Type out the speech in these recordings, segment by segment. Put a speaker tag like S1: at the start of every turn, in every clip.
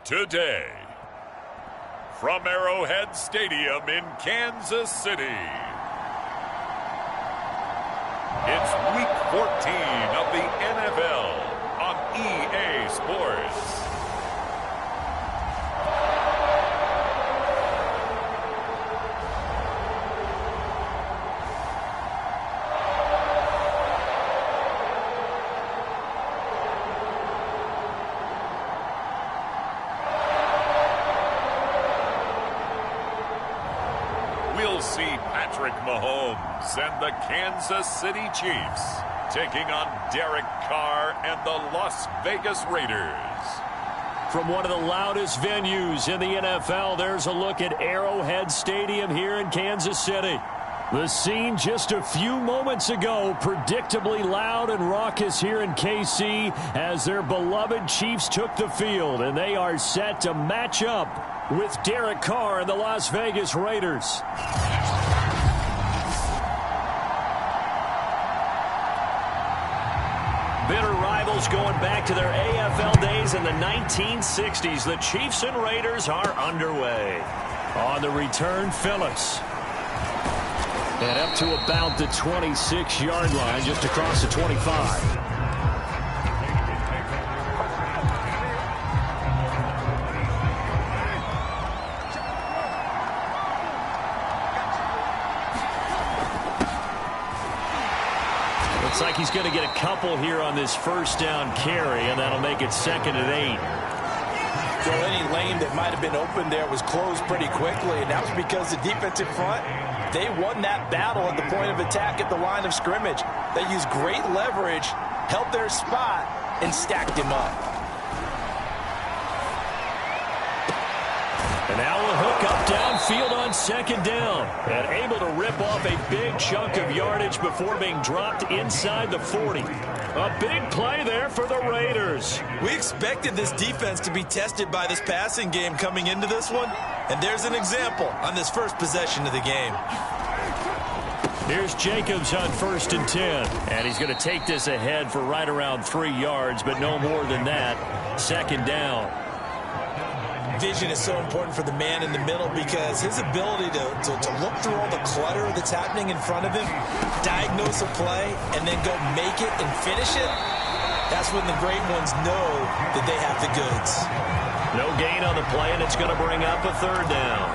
S1: Today, from Arrowhead Stadium in Kansas City, it's Week 14 of the NFL on EA Sports. We'll see Patrick Mahomes and the Kansas City Chiefs taking on Derek Carr and the Las Vegas Raiders.
S2: From one of the loudest venues in the NFL, there's a look at Arrowhead Stadium here in Kansas City. The scene just a few moments ago, predictably loud and raucous here in KC as their beloved Chiefs took the field, and they are set to match up with Derek Carr and the Las Vegas Raiders. Bitter rivals going back to their AFL days in the 1960s. The Chiefs and Raiders are underway. On the return, Phillips. And up to about the 26-yard line, just across the 25. Looks like he's going to get a couple here on this first down carry, and that'll make it 2nd and 8.
S3: Well, any lane that might have been open there was closed pretty quickly, and that was because the defensive front, they won that battle at the point of attack at the line of scrimmage. They used great leverage, held their spot, and stacked him up.
S2: And now a hook up downfield on 2nd down. And able to rip off a big chunk of yardage before being dropped inside the 40. A big play there for the Raiders.
S3: We expected this defense to be tested by this passing game coming into this one. And there's an example on this first possession of the game.
S2: Here's Jacobs on 1st and 10. And he's going to take this ahead for right around 3 yards, but no more than that. 2nd down.
S3: Vision is so important for the man in the middle because his ability to look through all the clutter that's happening in front of him, diagnose a play, and then go make it and finish it, that's when the great ones know that they have the goods.
S2: No gain on the play, and it's going to bring up a 3rd down.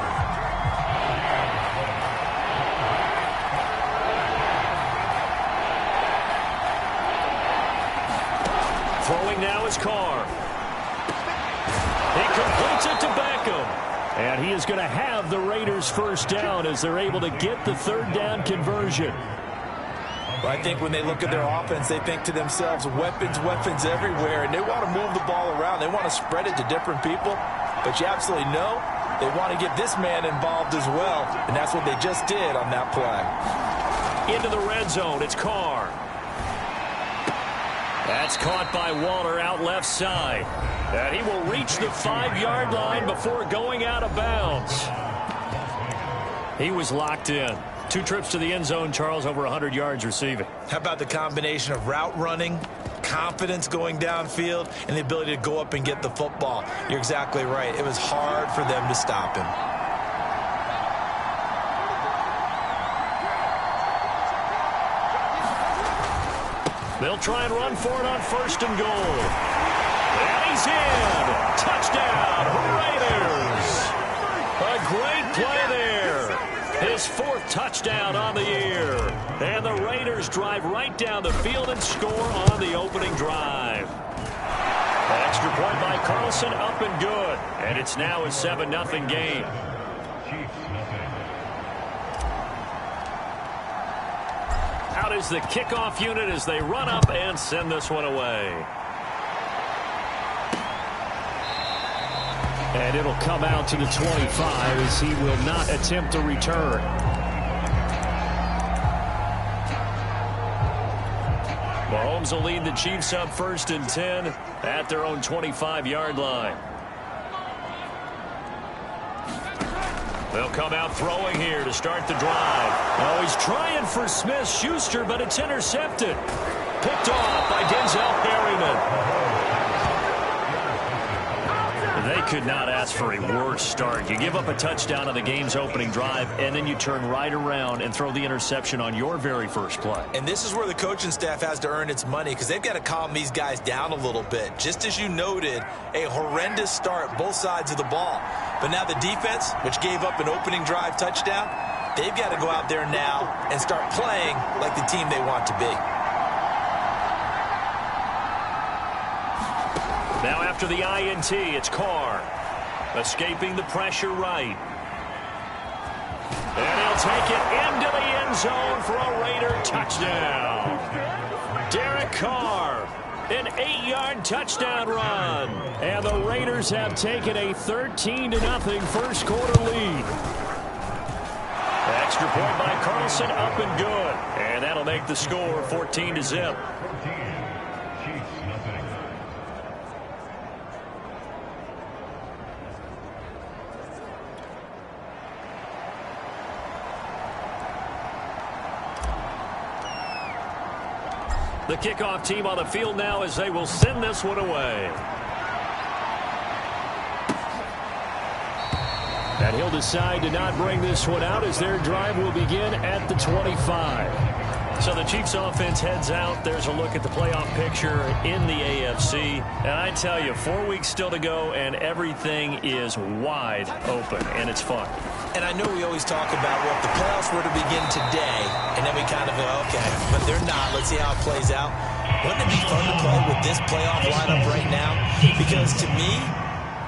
S2: Throwing now is Carr. He completes it to Beckham. And he is going to have the Raiders' first down as they're able to get the 3rd down conversion.
S3: Well, I think when they look at their offense, they think to themselves, weapons, weapons everywhere, and they want to move the ball around. They want to spread it to different people. But you absolutely know they want to get this man involved as well, and that's what they just did on that play.
S2: Into the red zone, it's Carr. That's caught by Waller out left side. And he will reach the 5-yard line before going out of bounds. He was locked in. 2 trips to the end zone, Charles, over 100 yards receiving.
S3: How about the combination of route running, confidence going downfield, and the ability to go up and get the football? You're exactly right. It was hard for them to stop him.
S2: They'll try and run for it on 1st and goal. And he's in. Touchdown, Raiders. A great play there. His 4th touchdown on the year. And the Raiders drive right down the field and score on the opening drive. Extra point by Carlson, up and good. And it's now a 7-0 game. Out is the kickoff unit as they run up and send this one away. And it'll come out to the 25 as he will not attempt a return. Mahomes will lead the Chiefs up 1st and 10 at their own 25-yard line. They'll come out throwing here to start the drive. Oh, he's trying for Smith-Schuster, but it's intercepted. Picked off by Denzel Perryman. They could not ask for a worse start. You give up a touchdown on the game's opening drive, and then you turn right around and throw the interception on your very first play.
S3: And this is where the coaching staff has to earn its money, because they've got to calm these guys down a little bit. Just as you noted, a horrendous start, both sides of the ball. But now the defense, which gave up an opening drive touchdown, they've got to go out there now and start playing like the team they want to be.
S2: Now after the INT, it's Carr. Escaping the pressure right. And he'll take it into the end zone for a Raider touchdown. Derek Carr, an 8-yard touchdown run. And the Raiders have taken a 13-0 first quarter lead. Extra point by Carlson, up and good. And that'll make the score 14-0. The kickoff team on the field now as they will send this one away. And he'll decide to not bring this one out as their drive will begin at the 25. So the Chiefs offense heads out. There's a look at the playoff picture in the AFC. And I tell you, 4 weeks still to go, and everything is wide open, and it's fun.
S3: And I know we always talk about, well, if the playoffs were to begin today, and then we kind of go, okay, but they're not. Let's see how it plays out. Wouldn't it be fun to play with this playoff lineup right now? Because to me,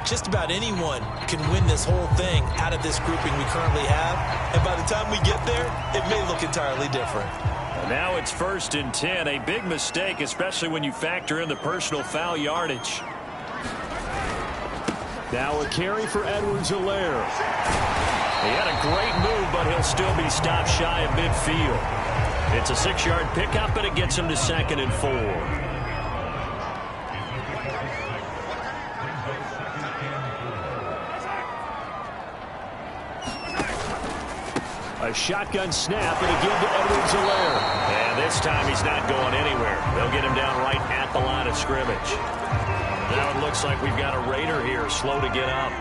S3: just about anyone can win this whole thing out of this grouping we currently have. And by the time we get there, it may look entirely different.
S2: Now it's 1st and 10. A big mistake, especially when you factor in the personal foul yardage. Now a carry for Edwards-Helaire. He had a great move, but he'll still be stopped shy of midfield. It's a 6-yard pickup, and it gets him to 2nd and 4. A shotgun snap and a give to Edwards-Helaire. And this time he's not going anywhere. They'll get him down right at the line of scrimmage. Now it looks like we've got a Raider here, slow to get up.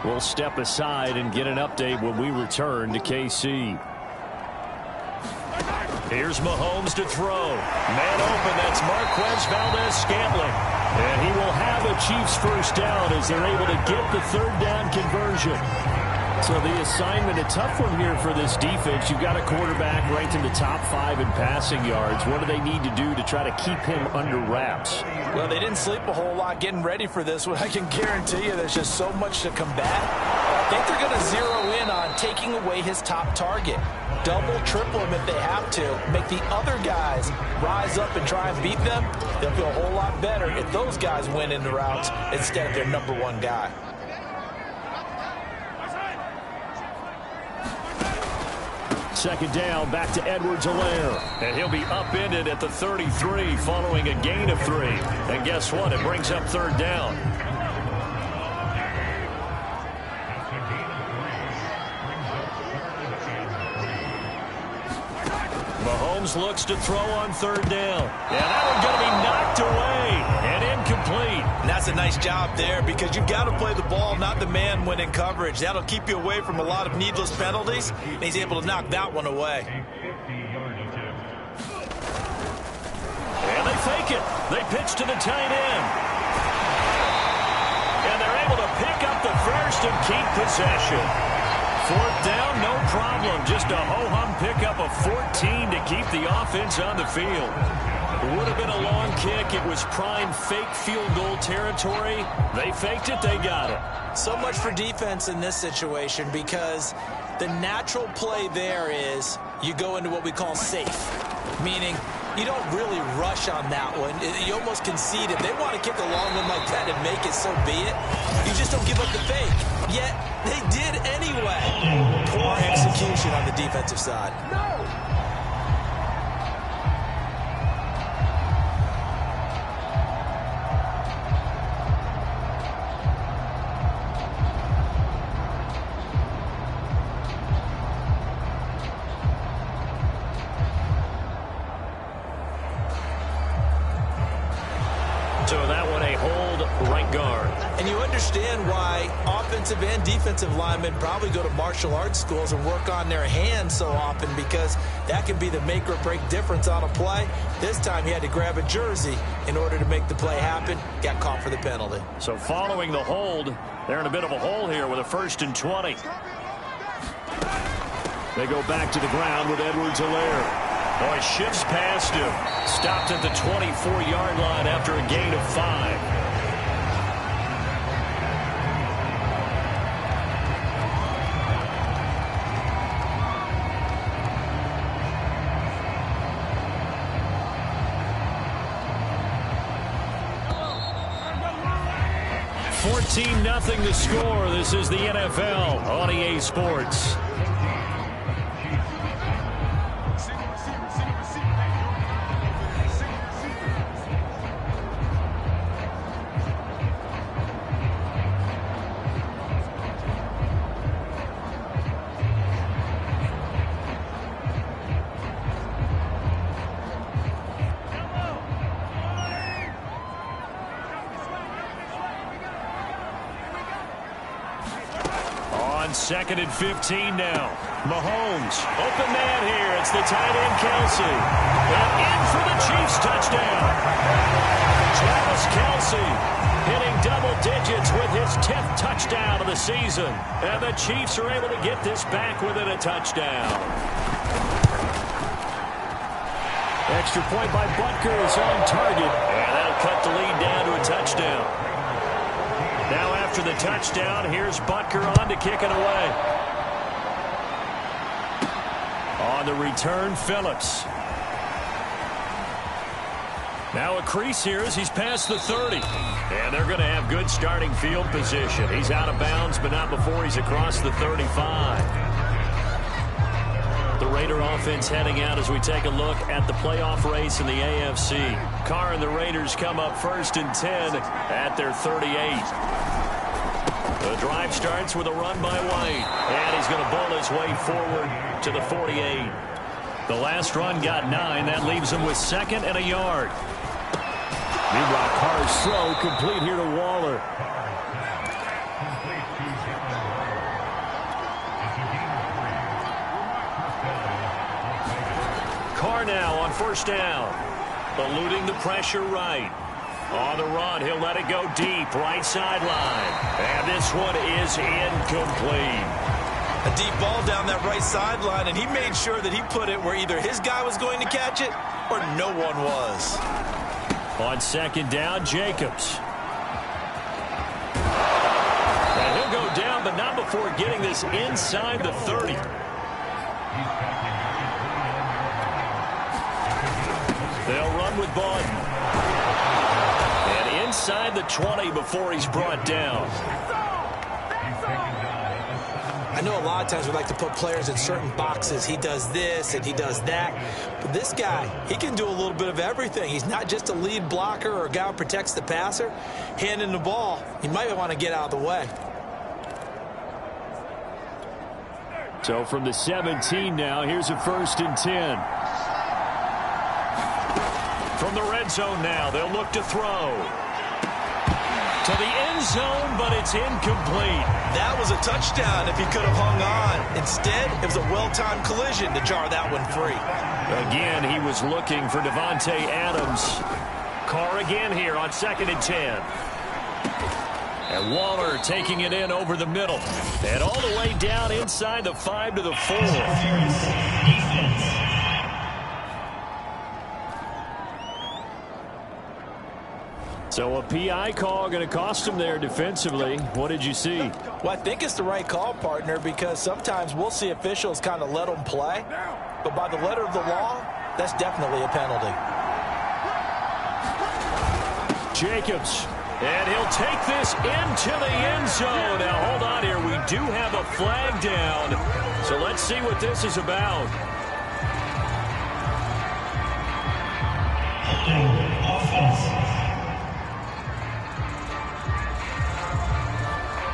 S2: We'll step aside and get an update when we return to KC. Here's Mahomes to throw. Man open, that's Marquez Valdes-Scantling. And he will have a Chiefs first down as they're able to get the 3rd down conversion. So the assignment, a tough one here for this defense. You've got a quarterback ranked in the top 5 in passing yards. What do they need to do to try to keep him under wraps?
S3: Well, they didn't sleep a whole lot getting ready for this one. I can guarantee you there's just so much to combat. I think they're going to zero in on taking away his top target. Double, triple him if they have to. Make the other guys rise up and try and beat them. They'll feel a whole lot better if those guys win in the routes instead of their #1 guy.
S2: Second down, back to Edwards-Helaire. And he'll be upended at the 33 following a gain of 3. And guess what? It brings up 3rd down. Mahomes looks to throw on 3rd down. And that one's going to be knocked away and incomplete.
S3: And that's a nice job there because you've got to play the ball, not the man when in coverage. That'll keep you away from a lot of needless penalties, and he's able to knock that one away.
S2: And they fake it. They pitch to the tight end. And they're able to pick up the first and keep possession. 4th down, no problem. Just a ho-hum pickup of 14 to keep the offense on the field. It would have been a long kick. It was prime fake field goal territory. They faked it. They got it.
S3: So much for defense in this situation because the natural play there is you go into what we call safe, meaning you don't really rush on that one. You almost concede. If they want to kick a long one like that and make it, so be it. You just don't give up the fake. Yet they did anyway. Poor execution on the defensive side.
S2: So that one a hold right guard.
S3: And you understand why offensive and defensive linemen probably go to martial arts schools and work on their hands so often, because that can be the make or break difference on a play. This time he had to grab a jersey in order to make the play happen. Got caught for the penalty.
S2: So following the hold, they're in a bit of a hole here with a 1st and 20. They go back to the ground with Edwards-Helaire. Boy, shifts past him. Stopped at the 24-yard line after a gain of 5. Nothing to score. This is the NFL on EA Sports. Second and 15 now. Mahomes, open man here. It's the tight end, Kelce. And in for the Chiefs touchdown. Travis Kelce hitting double digits with his 10th touchdown of the season. And the Chiefs are able to get this back within a touchdown. Extra point by Butker is on target. And that'll cut the lead down to a touchdown. Now after the touchdown, here's Butker on to kick it away. On the return, Phillips. Now a crease here as he's past the 30. And they're going to have good starting field position. He's out of bounds, but not before he's across the 35. The Raider offense heading out as we take a look at the playoff race in the AFC. Carr and the Raiders come up 1st and 10 at their 38. The drive starts with a run by White, and he's going to bull his way forward to the 48. The last run got 9. That leaves him with 2nd and a yard. Meanwhile, Carr's throw complete here to Waller. Carr now on 1st down. Eluding the pressure right. On the run, he'll let it go deep, right sideline. And this one is incomplete.
S3: A deep ball down that right sideline, and he made sure that he put it where either his guy was going to catch it or no one was.
S2: On 2nd down, Jacobs. And he'll go down, but not before getting this inside the 30. They'll run with Button. And inside the 20 before he's brought down.
S3: I know a lot of times we like to put players in certain boxes. He does this and he does that. But this guy, he can do a little bit of everything. He's not just a lead blocker or a guy who protects the passer. Handing the ball, he might want to get out of the way.
S2: So from the 17 now, here's a 1st and 10. From the red zone now, they'll look to throw. To the end zone, but it's incomplete.
S3: That was a touchdown if he could have hung on. Instead, it was a well-timed collision to jar that one free.
S2: Again, he was looking for Devontae Adams. Carr again here on 2nd and 10. And Waller taking it in over the middle. And all the way down inside the 5 to the 4. So a PI call going to cost him there defensively. What did you see?
S3: Well, I think it's the right call, partner, because sometimes we'll see officials kind of let them play. But by the letter of the law, that's definitely a penalty.
S2: Jacobs. And he'll take this into the end zone. Now, hold on here. We do have a flag down. So let's see what this is about.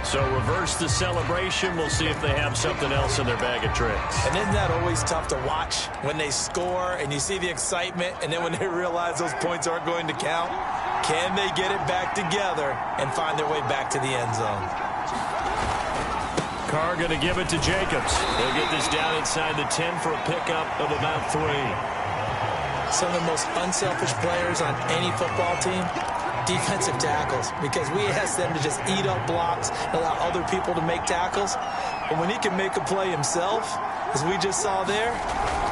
S2: So reverse the celebration. We'll see if they have something else in their bag of tricks.
S3: And isn't that always tough to watch when they score and you see the excitement, and then when they realize those points aren't going to count? Can they get it back together and find their way back to the end zone?
S2: Carr going to give it to Jacobs. They'll get this down inside the 10 for a pickup of about 3.
S3: Some of the most unselfish players on any football team, defensive tackles, because we ask them to just eat up blocks, allow other people to make tackles. But when he can make a play himself, as we just saw there,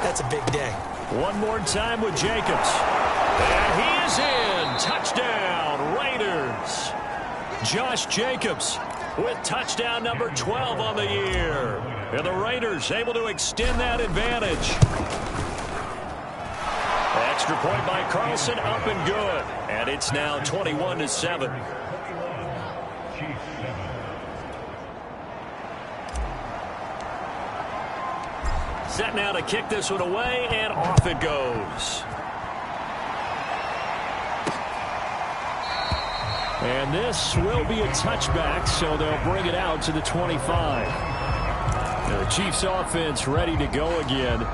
S3: that's a big day.
S2: One more time with Jacobs. And he is in. Touchdown, Raiders. Josh Jacobs with touchdown number 12 on the year. And the Raiders able to extend that advantage. Extra point by Carlson, up and good. And it's now 21-7. Set now to kick this one away, and off it goes. And this will be a touchback, so they'll bring it out to the 25. The Chiefs offense ready to go again.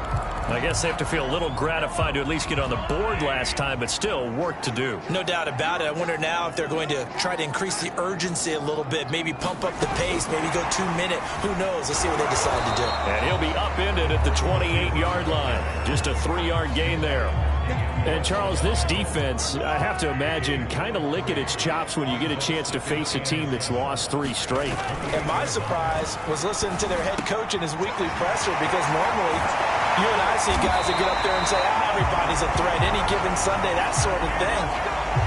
S2: I guess they have to feel a little gratified to at least get on the board last time, but still work to do.
S3: No doubt about it. I wonder now if they're going to try to increase the urgency a little bit, maybe pump up the pace, maybe go 2-minute. Who knows? Let's see what they decide to do.
S2: And he'll be upended at the 28-yard line. Just a 3-yard gain there. And, Charles, this defense, I have to imagine, kind of licking its chops when you get a chance to face a team that's lost 3 straight.
S3: And my surprise was listening to their head coach in his weekly presser, because normally you and I see guys that get up there and say, everybody's a threat any given Sunday, that sort of thing.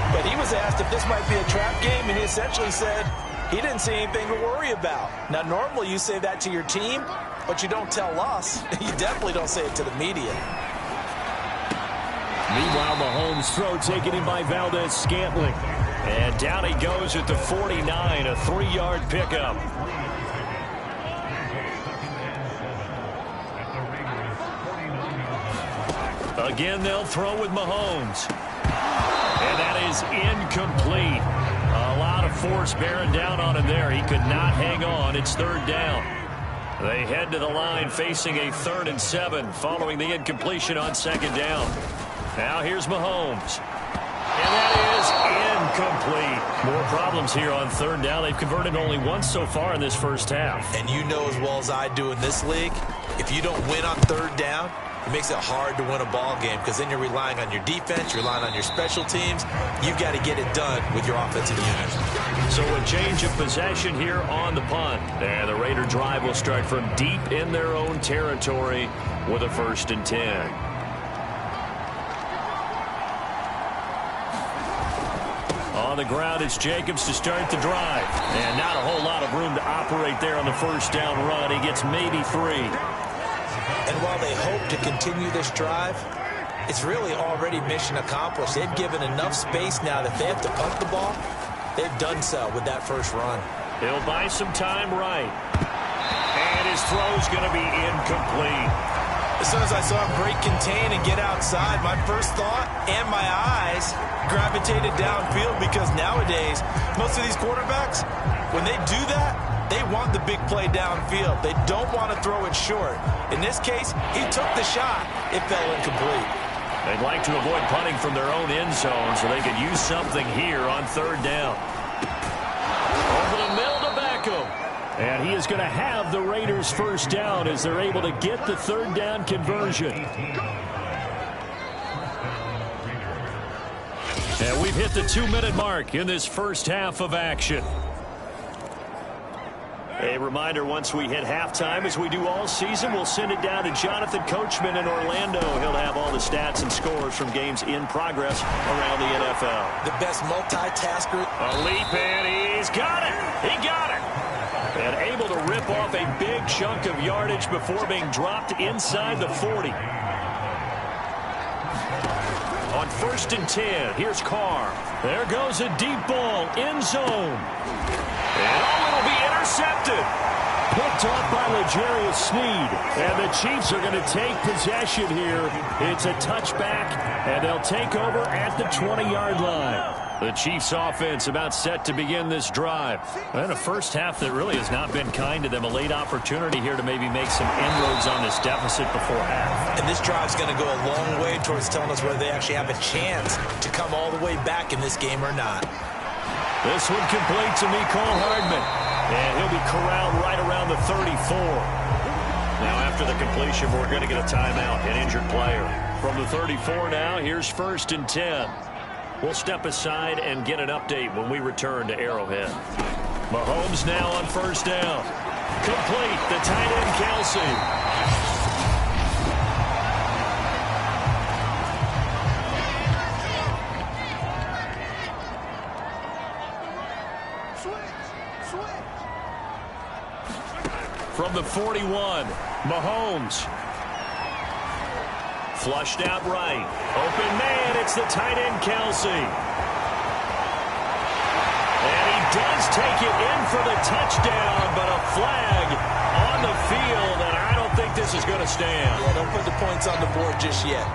S3: But he was asked if this might be a trap game, and he essentially said he didn't see anything to worry about. Now, normally you say that to your team, but you don't tell us. You definitely don't say it to the media.
S2: Meanwhile, Mahomes' throw taken in by Valdez-Scantling. And down he goes at the 49, a 3-yard pickup. Again, they'll throw with Mahomes. And that is incomplete. A lot of force bearing down on him there. He could not hang on. It's 3rd down. They head to the line facing a 3rd and 7 following the incompletion on 2nd down. Now here's Mahomes. And that is incomplete. More problems here on 3rd down. They've converted only once so far in this first half.
S3: And you know as well as I do in this league, if you don't win on 3rd down, it makes it hard to win a ball game, because then you're relying on your defense, you're relying on your special teams. You've got to get it done with your offensive unit.
S2: So a change of possession here on the punt. And the Raider drive will start from deep in their own territory with a 1st and 10. On the ground, it's Jacobs to start the drive. And not a whole lot of room to operate there on the 1st down run. He gets maybe 3.
S3: And while they hope to continue this drive, it's really already mission accomplished. They've given enough space now that they have to punt the ball. They've done so with that first run.
S2: He'll buy some time right. And his throw's going to be incomplete.
S3: As soon as I saw him break contain and get outside, my first thought and my eyes gravitated downfield, because nowadays, most of these quarterbacks, when they do that, they want the big play downfield. They don't want to throw it short. In this case, he took the shot. It fell incomplete.
S2: They'd like to avoid punting from their own end zone so they could use something here on 3rd down. Over the middle to Beckham. And he is going to have the Raiders' 1st down as they're able to get the 3rd down conversion. And we've hit the 2-minute mark in this first half of action. A reminder, once we hit halftime, as we do all season, we'll send it down to Jonathan Coachman in Orlando. He'll have all the stats and scores from games in progress around the NFL.
S3: The best multitasker.
S2: A leap, and he's got it. He got it. And able to rip off a big chunk of yardage before being dropped inside the 40. On 1st and 10, here's Carr. There goes a deep ball, end zone. And it'll be intercepted. Picked off by L'Jarius Sneed. And the Chiefs are going to take possession here. It's a touchback, and they'll take over at the 20-yard line. The Chiefs offense about set to begin this drive. And a first half that really has not been kind to them. A late opportunity here to maybe make some inroads on this deficit before half.
S3: And this drive's going to go a long way towards telling us whether they actually have a chance to come all the way back in this game or not.
S2: This one complete to Mecole Hardman. And he'll be corralled right around the 34. Now after the completion, we're going to get a timeout, an injured player. From the 34 now, here's 1st and 10. We'll step aside and get an update when we return to Arrowhead. Mahomes now on 1st down. Complete, the tight end Kelce. From the 41, Mahomes. Flushed out right. Open man, it's the tight end Kelce. And he does take it in for the touchdown, but a flag on the field, and I don't think this is going to stand.
S3: Yeah, don't put the points on the board just yet.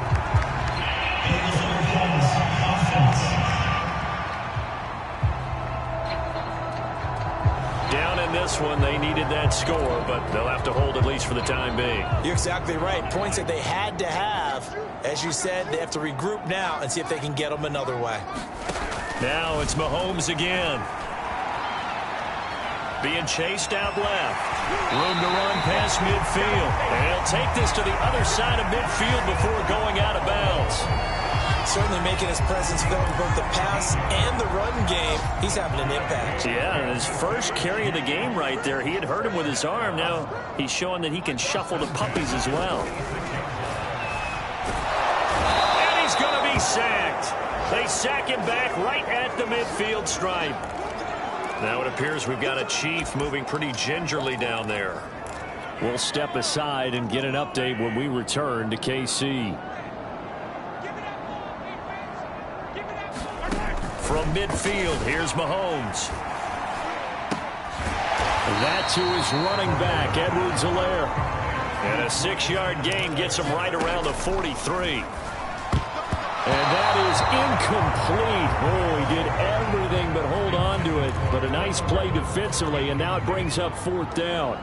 S2: Down in this one, they needed that score, but they'll have to hold at least for the time being.
S3: You're exactly right. Points that they had to have. As you said, they have to regroup now and see if they can get them another way.
S2: Now it's Mahomes again. Being chased out left. Room to run past midfield. And he'll take this to the other side of midfield before going out of bounds.
S3: Certainly making his presence felt in both the pass and the run game. He's having an impact.
S2: Yeah, his first carry of the game right there. He had hurt him with his arm. Now he's showing that he can shuffle the puppies as well. And he's going to be sacked. They sack him back right at the midfield stripe. Now it appears we've got a Chief moving pretty gingerly down there. We'll step aside and get an update when we return to KC. From midfield, here's Mahomes. That to his running back, Edwards-Helaire. And a 6-yard gain gets him right around the 43. And that is incomplete. Oh, he did everything but hold on to it. But a nice play defensively, and now it brings up 4th down.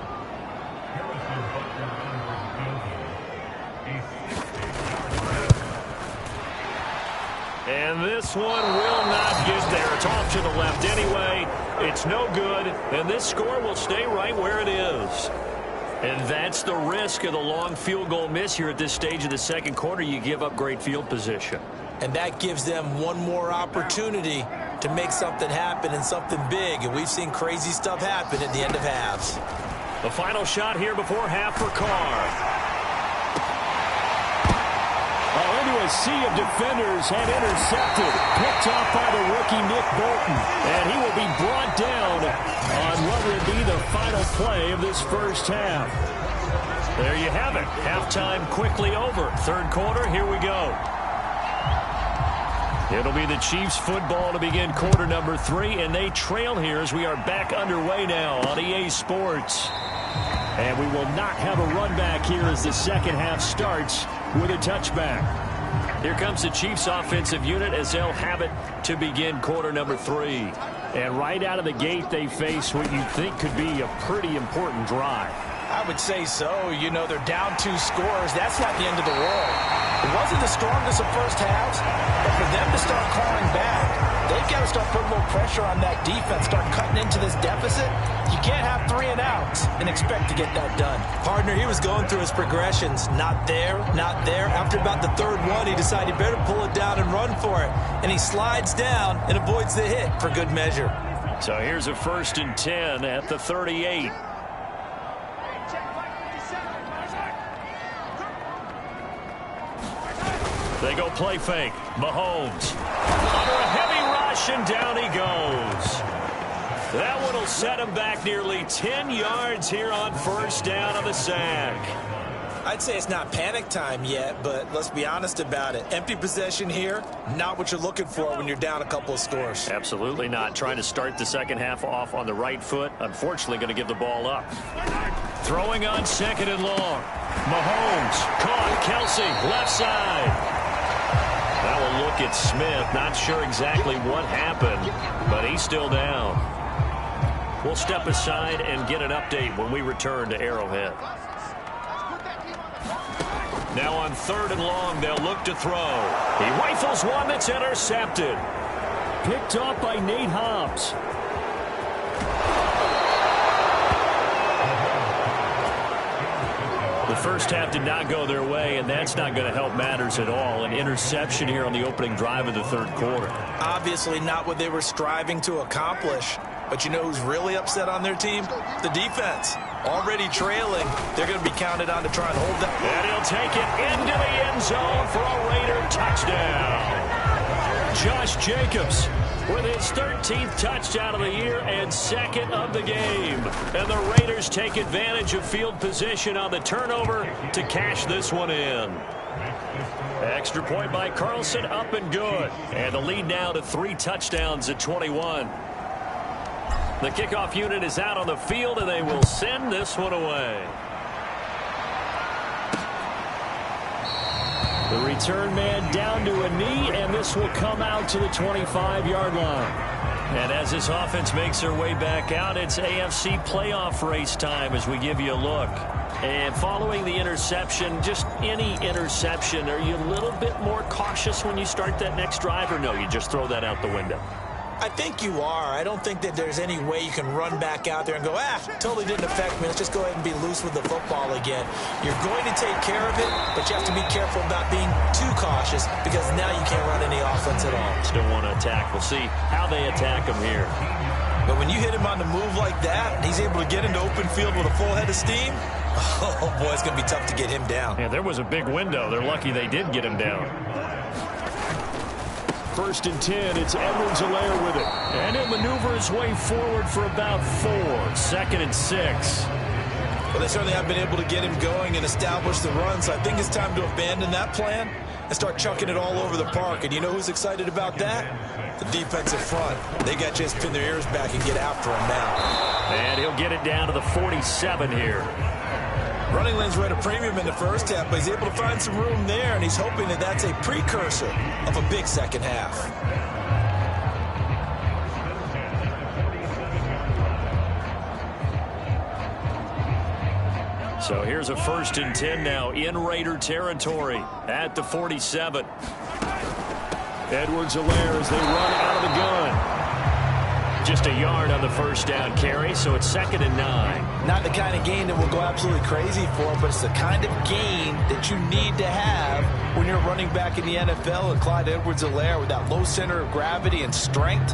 S2: And this one will not get there. It's off to the left anyway. It's no good, and this score will stay right where it is. And that's the risk of the long field goal miss here at this stage of the second quarter. You give up great field position.
S3: And that gives them one more opportunity to make something happen and something big. And we've seen crazy stuff happen at the end of halves.
S2: The final shot here before half for Carr. Into a sea of defenders and intercepted. Picked off by the rookie Nick Bolton. And he will be brought down on what will be the final play of this first half. There you have it. Halftime quickly over. Third quarter, here we go. It'll be the Chiefs football to begin quarter number 3, and they trail here as we are back underway now on EA Sports. And we will not have a run back here as the second half starts with a touchback. Here comes the Chiefs offensive unit as they'll have it to begin quarter number 3. And right out of the gate, they face what you think could be a pretty important drive.
S3: I would say so. You know, they're down 2 scores. That's not the end of the world. It wasn't the strongest of first halves, but for them to start clawing back, they've got to start putting a little pressure on that defense, start cutting into this deficit. You can't have 3 and outs and expect to get that done. Partner, he was going through his progressions. Not there, not there. After about the 3rd one, he decided he better pull it down and run for it. And he slides down and avoids the hit for good measure.
S2: So here's a 1st and 10 at the 38. They go play fake. Mahomes under a heavy rush, and down he goes. That one will set him back nearly 10 yards here on 1st down on the sack.
S3: I'd say it's not panic time yet, but let's be honest about it. Empty possession here, not what you're looking for when you're down a couple of scores.
S2: Absolutely not. Trying to start the second half off on the right foot. Unfortunately, going to give the ball up. Throwing on 2nd and long. Mahomes caught. Kelce left side. That will look at Smith. Not sure exactly what happened, but he's still down. We'll step aside and get an update when we return to Arrowhead. Now on 3rd and long, they'll look to throw. He rifles one that's intercepted. Picked off by Nate Hobbs. The first half did not go their way, and that's not going to help matters at all. An interception here on the opening drive of the 3rd quarter.
S3: Obviously not what they were striving to accomplish. But you know who's really upset on their team? The defense. Already trailing. They're going to be counted on to try and hold that.
S2: And he'll take it into the end zone for a Raider touchdown. Josh Jacobs with his 13th touchdown of the year and 2nd of the game. And the Raiders take advantage of field position on the turnover to cash this one in. Extra point by Carlson, up and good. And the lead now to 3 touchdowns at 21. The kickoff unit is out on the field, and they will send this one away. The return man down to a knee, and this will come out to the 25-yard line. And as this offense makes their way back out, it's AFC playoff race time as we give you a look. And following the interception, just any interception, are you a little bit more cautious when you start that next drive, or no, you just throw that out the window?
S3: I think you are. I don't think that there's any way you can run back out there and go, totally didn't affect me. Let's just go ahead and be loose with the football again. You're going to take care of it, but you have to be careful about being too cautious because now you can't run any offense at all.
S2: Still want to attack. We'll see how they attack him here.
S3: But when you hit him on the move like that, and he's able to get into open field with a full head of steam, oh, boy, it's going to be tough to get him down.
S2: Yeah, there was a big window. They're lucky they did get him down. 1st and 10, it's Edwards-Helaire with it. And he'll maneuver his way forward for about 4. 2nd and 6.
S3: Well, they certainly have been able to get him going and establish the run, so I think it's time to abandon that plan and start chucking it all over the park. And you know who's excited about that? The defensive front. They got to just pin their ears back and get after him now.
S2: And he'll get it down to the 47 here.
S3: Running lanes were at a premium in the first half, but he's able to find some room there, and he's hoping that that's a precursor of a big second half.
S2: So here's a 1st and 10 now in Raider territory at the 47. Edwards-Helaire as they run out of the gun. Just a yard on the 1st down carry, so it's 2nd and 9.
S3: Not the kind of gain that will go absolutely crazy for, but it's the kind of gain that you need to have when you're running back in the NFL. And Clyde Edwards-Helaire, with that low center of gravity and strength,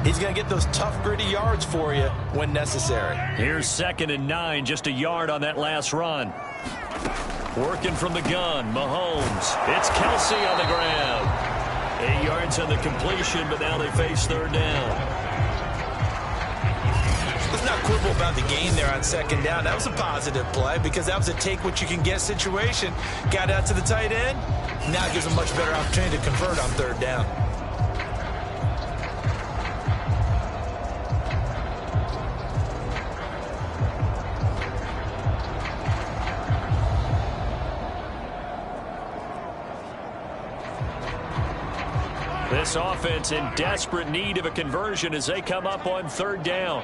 S3: he's going to get those tough, gritty yards for you when necessary.
S2: Here's 2nd and 9, just a yard on that last run. Working from the gun, Mahomes. It's Kelsey on the ground. 8 yards on the completion, but now they face 3rd down.
S3: Let's not quibble about the gain there on 2nd down. That was a positive play because that was a take-what-you-can-get situation. Got out to the tight end. Now it gives them a much better opportunity to convert on 3rd down.
S2: This offense in desperate need of a conversion as they come up on 3rd down.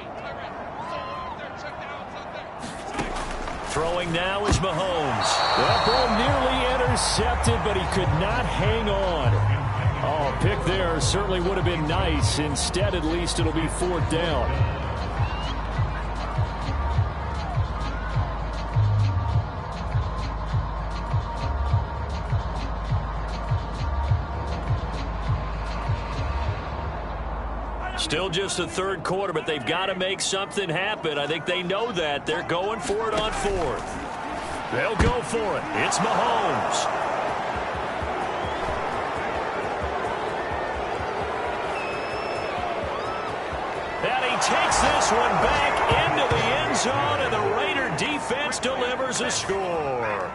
S2: Throwing now is Mahomes. That ball nearly intercepted, but he could not hang on. Oh, pick there certainly would have been nice. Instead, at least it'll be 4th down. Still just the 3rd quarter, but they've got to make something happen. I think they know that. They're going for it on 4th. They'll go for it. It's Mahomes. And he takes this one back into the end zone, and the Raider defense delivers a score.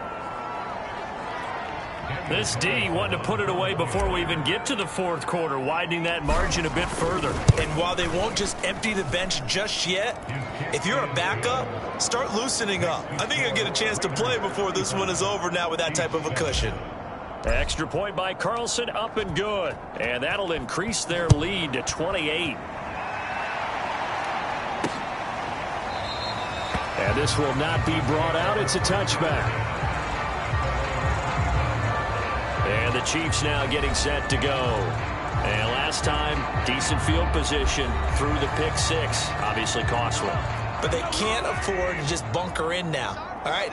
S2: This D wanted to put it away before we even get to the 4th quarter, widening that margin a bit further.
S3: And while they won't just empty the bench just yet, if you're a backup, start loosening up. I think you'll get a chance to play before this one is over now with that type of a cushion.
S2: Extra point by Carlson, up and good. And that'll increase their lead to 28. And this will not be brought out. It's a touchback. And the Chiefs now getting set to go. And last time, decent field position through the pick six. Obviously costly.
S3: But they can't afford to just bunker in now. All right,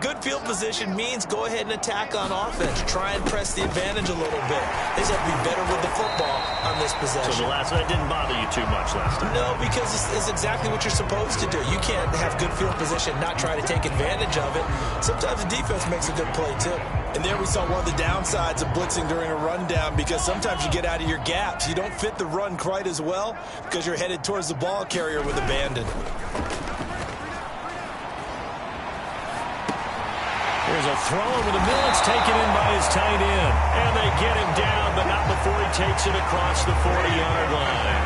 S3: good field position means go ahead and attack on offense. Try and press the advantage a little bit. They just have to be better with the football on this possession.
S2: So that didn't bother you too much last time?
S3: No, because it's exactly what you're supposed to do. You can't have good field position and not try to take advantage of it. Sometimes the defense makes a good play, too. And there we saw one of the downsides of blitzing during a rundown, because sometimes you get out of your gaps. You don't fit the run quite as well because you're headed towards the ball carrier with abandon.
S2: Here's a throw over the middle. It's taken in by his tight end. And they get him down, but not before he takes it across the 40-yard line.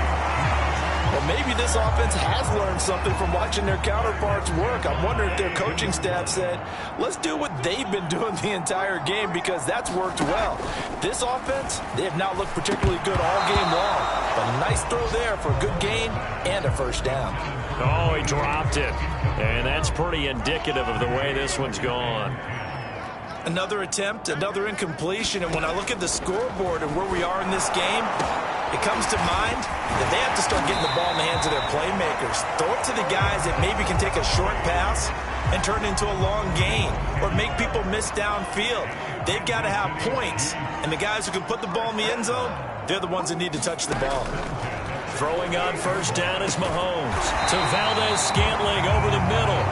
S3: Well, maybe this offense has learned something from watching their counterparts work. I'm wondering if their coaching staff said, let's do what they've been doing the entire game, because that's worked well. This offense, they have not looked particularly good all game long. But a nice throw there for a good gain and a first down.
S2: Oh, he dropped it. And that's pretty indicative of the way this one's gone.
S3: Another attempt, another incompletion. And when I look at the scoreboard and where we are in this game, it comes to mind that they have to start getting the ball in the hands of their playmakers. Throw it to the guys that maybe can take a short pass and turn it into a long gain, or make people miss downfield. They've got to have points. And the guys who can put the ball in the end zone, they're the ones that need to touch the ball.
S2: Throwing on first down is Mahomes to Valdez-Scantling over the middle.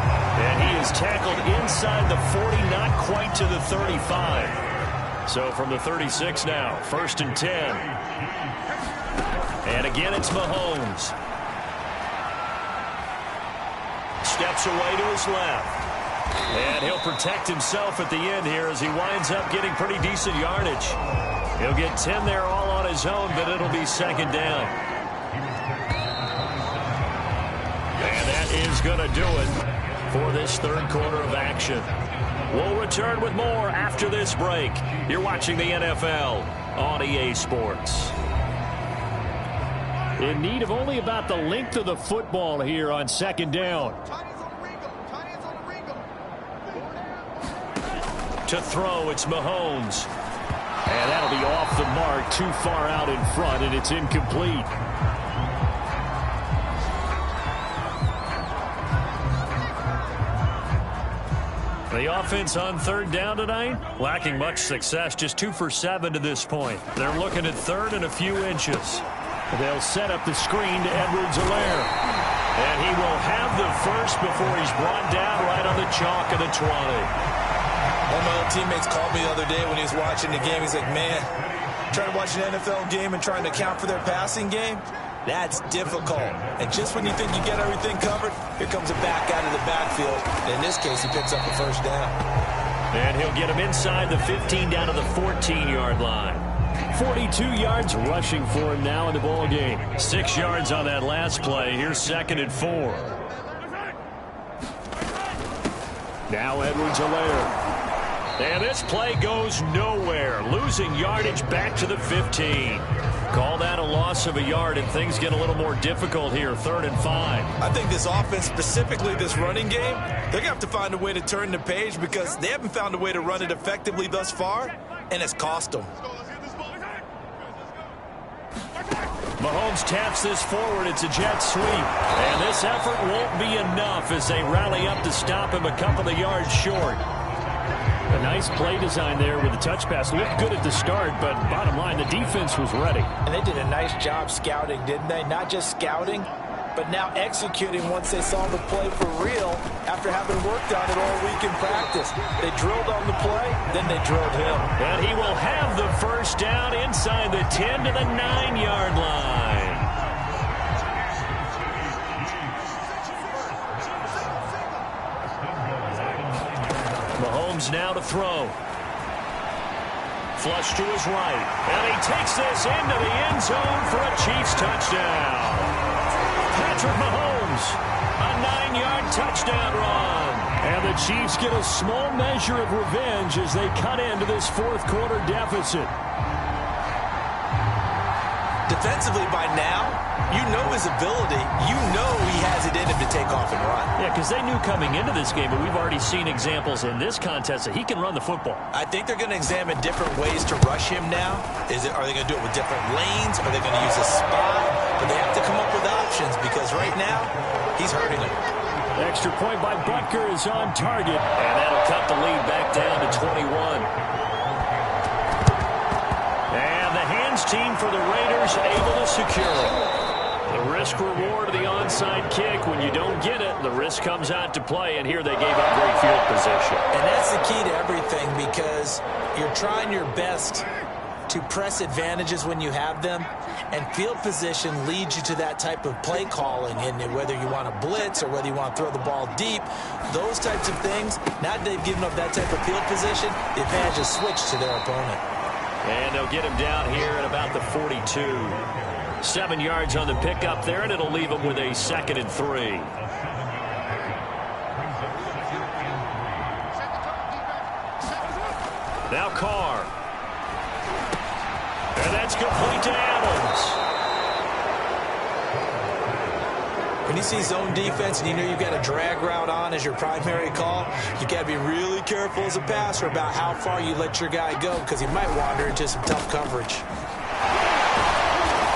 S2: And he is tackled inside the 40, not quite to the 35. So from the 36 now, 1st and 10. And again, it's Mahomes. Steps away to his left. And he'll protect himself at the end here as he winds up getting pretty decent yardage. He'll get 10 there all on his own, but it'll be 2nd down. And that is going to do it for this 3rd quarter of action. We'll return with more after this break. You're watching the NFL on EA Sports. In need of only about the length of the football here on 2nd down. To throw, it's Mahomes. And that'll be off the mark, too far out in front, and it's incomplete. The offense on 3rd down tonight, lacking much success, just 2 for 7 to this point. They're looking at 3rd and a few inches. They'll set up the screen to Edwards-Helaire. And he will have the first before he's brought down right on the chalk of the 20.
S3: One of my old teammates called me the other day when he was watching the game. He's like, man, trying to watch an NFL game and trying to account for their passing game, that's difficult. And just when you think you get everything covered, here comes a back out of the backfield. And in this case, he picks up a first down.
S2: And he'll get him inside the 15 down to the 14-yard line. 42 yards rushing for him now in the ball game. 6 yards on that last play. Here's 2nd and 4. Now Edwards-Helaire. And this play goes nowhere. Losing yardage back to the 15. Call that a loss of a yard, and things get a little more difficult here, 3rd and 5.
S3: I think this offense, specifically this running game, they're going to have to find a way to turn the page, because they haven't found a way to run it effectively thus far, and it's cost them.
S2: Mahomes taps this forward. It's a jet sweep. And this effort won't be enough as they rally up to stop him a couple of yards short. A nice play design there with the touch pass. Looked good at the start, but bottom line, the defense was ready.
S3: And they did a nice job scouting, didn't they? Not just scouting, but now executing once they saw the play for real after having worked on it all week in practice. They drilled on the play, then they drilled him.
S2: And he will have the first down inside the 10 to the 9-yard line. Mahomes now to throw. Flush to his right. And he takes this into the end zone for a Chiefs touchdown. Patrick Mahomes, a 9-yard touchdown run. And the Chiefs get a small measure of revenge as they cut into this fourth quarter deficit.
S3: Defensively by now, you know his ability. You know he has it in him to take off and run.
S2: Yeah, because they knew coming into this game, but we've already seen examples in this contest that he can run the football.
S3: I think they're going to examine different ways to rush him now. Are they going to do it with different lanes? Are they going to use a spy? But they have to come up with options because right now, he's hurting them.
S2: Extra point by Butker is on target. And that'll cut the lead back down to 21. And the hands team for the Raiders able to secure it. The risk-reward of the onside kick. When you don't get it, the risk comes out to play, and here they gave up great field position.
S3: And that's the key to everything because you're trying your best to press advantages when you have them, and field position leads you to that type of play calling, and whether you want to blitz or whether you want to throw the ball deep, those types of things, now that they've given up that type of field position, the advantage is switched to their opponent.
S2: And they'll get him down here at about the 42. 7 yards on the pickup there, and it'll leave him with a 2nd and 3. Now Carr. And that's complete to Adams.
S3: When you see zone defense and you know you've got a drag route on as your primary call, you've got to be really careful as a passer about how far you let your guy go because he might wander into some tough coverage.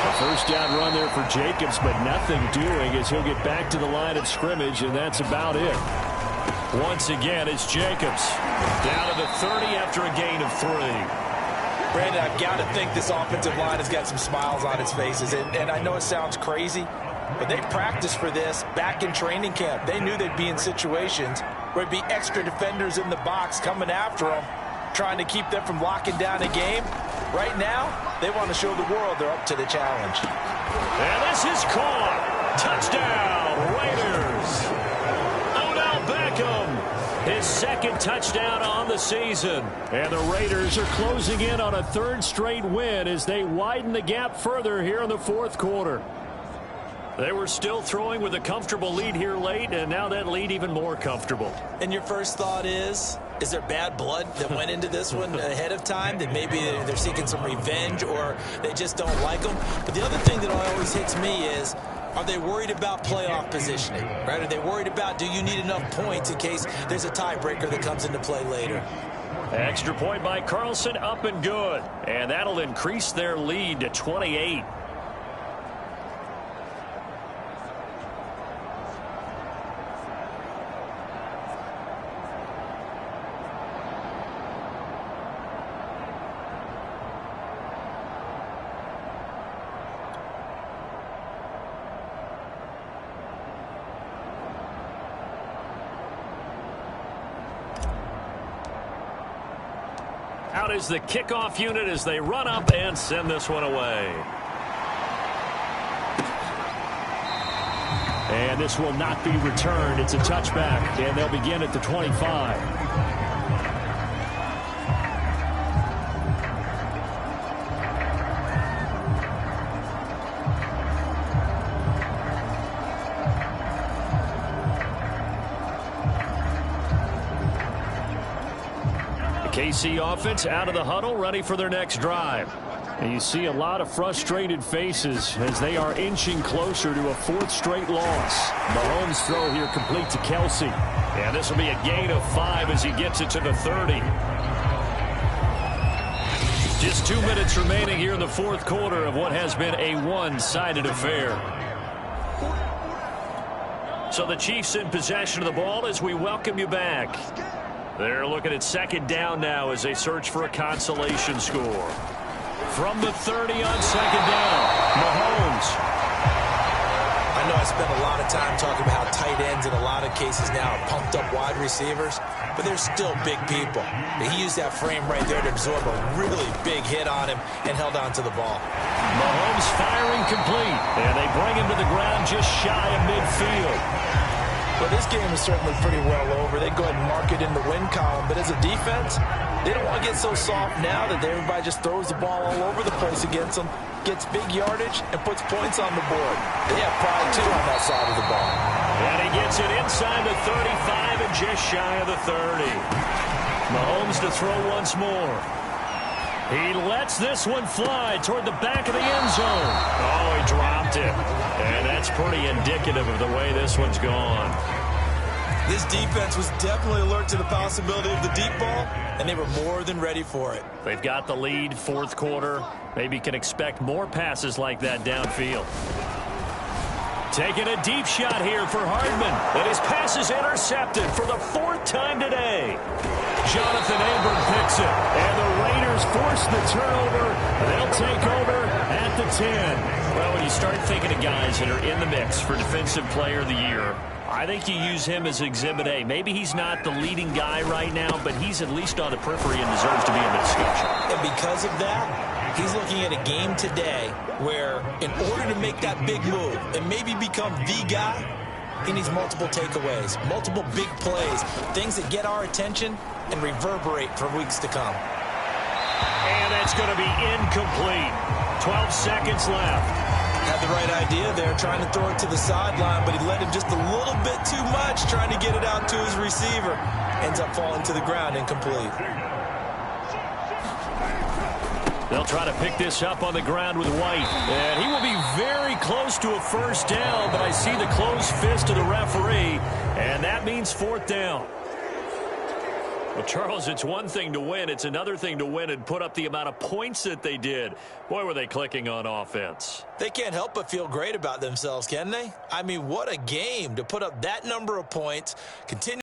S2: A first down run there for Jacobs, but nothing doing as he'll get back to the line of scrimmage, and that's about it. Once again, it's Jacobs. Down to the 30 after a gain of 3.
S3: Brandon, I've got to think this offensive line has got some smiles on its faces. And I know it sounds crazy, but they practiced for this back in training camp. They knew they'd be in situations where there'd be extra defenders in the box coming after them, trying to keep them from locking down a game. Right now, they want to show the world they're up to the challenge.
S2: And this is caught. Touchdown, Raiders. Odell Beckham, his 2nd touchdown on the season. And the Raiders are closing in on a 3rd straight win as they widen the gap further here in the 4th quarter. They were still throwing with a comfortable lead here late, and now that lead even more comfortable.
S3: And your first thought is there bad blood that went into this one ahead of time? That maybe they're seeking some revenge or they just don't like them? But the other thing that always hits me is, are they worried about playoff positioning? Right? Are they worried about, do you need enough points in case there's a tiebreaker that comes into play later?
S2: Extra point by Carlson, up and good. And that'll increase their lead to 28. Out is the kickoff unit as they run up and send this one away. And this will not be returned. It's a touchback, and they'll begin at the 25. KC offense out of the huddle, ready for their next drive. And you see a lot of frustrated faces as they are inching closer to a 4th straight loss. Mahomes' throw here complete to Kelsey. And this will be a gain of 5 as he gets it to the 30. Just 2 minutes remaining here in the 4th quarter of what has been a one-sided affair. So the Chiefs in possession of the ball as we welcome you back. They're looking at 2nd down now as they search for a consolation score. From the 30 on 2nd down, Mahomes.
S3: I know I spent a lot of time talking about how tight ends in a lot of cases now are pumped up wide receivers, but they're still big people. He used that frame right there to absorb a really big hit on him and held on to the ball.
S2: Mahomes firing complete, and they bring him to the ground just shy of midfield.
S3: Well, this game is certainly pretty well over. They go ahead and mark it in the win column. But as a defense, they don't want to get so soft now that everybody just throws the ball all over the place against them, gets big yardage, and puts points on the board. They have pride, too, on that side of the ball.
S2: And he gets it inside the 35 and just shy of the 30. Mahomes to throw once more. He lets this one fly toward the back of the end zone. Oh, he dropped it. And that's pretty indicative of the way this one's gone.
S3: This defense was definitely alert to the possibility of the deep ball, and they were more than ready for it.
S2: They've got the lead, fourth quarter. Maybe can expect more passes like that downfield. Taking a deep shot here for Hardman. And his pass is intercepted for the fourth time today. Jonathan Abram picks it. And the Raiders force the turnover. They'll take over at the 10. Well, when you start thinking of guys that are in the mix for Defensive Player of the Year, I think you use him as Exhibit A. Maybe he's not the leading guy right now, but he's at least on the periphery and deserves to be in the discussion.
S3: And because of that, he's looking at a game today where in order to make that big move and maybe become the guy, he needs multiple takeaways, multiple big plays, things that get our attention and reverberate for weeks to come.
S2: And that's going to be incomplete. 12 seconds left.
S3: Had the right idea there, trying to throw it to the sideline, but he let him just a little bit too much, trying to get it out to his receiver. Ends up falling to the ground, incomplete.
S2: They'll try to pick this up on the ground with White. And he will be very close to a first down, but I see the closed fist of the referee, and that means fourth down. Well, Charles, it's one thing to win. It's another thing to win and put up the amount of points that they did. Boy, were they clicking on offense.
S3: They can't help but feel great about themselves, can they? I mean, what a game to put up that number of points, continue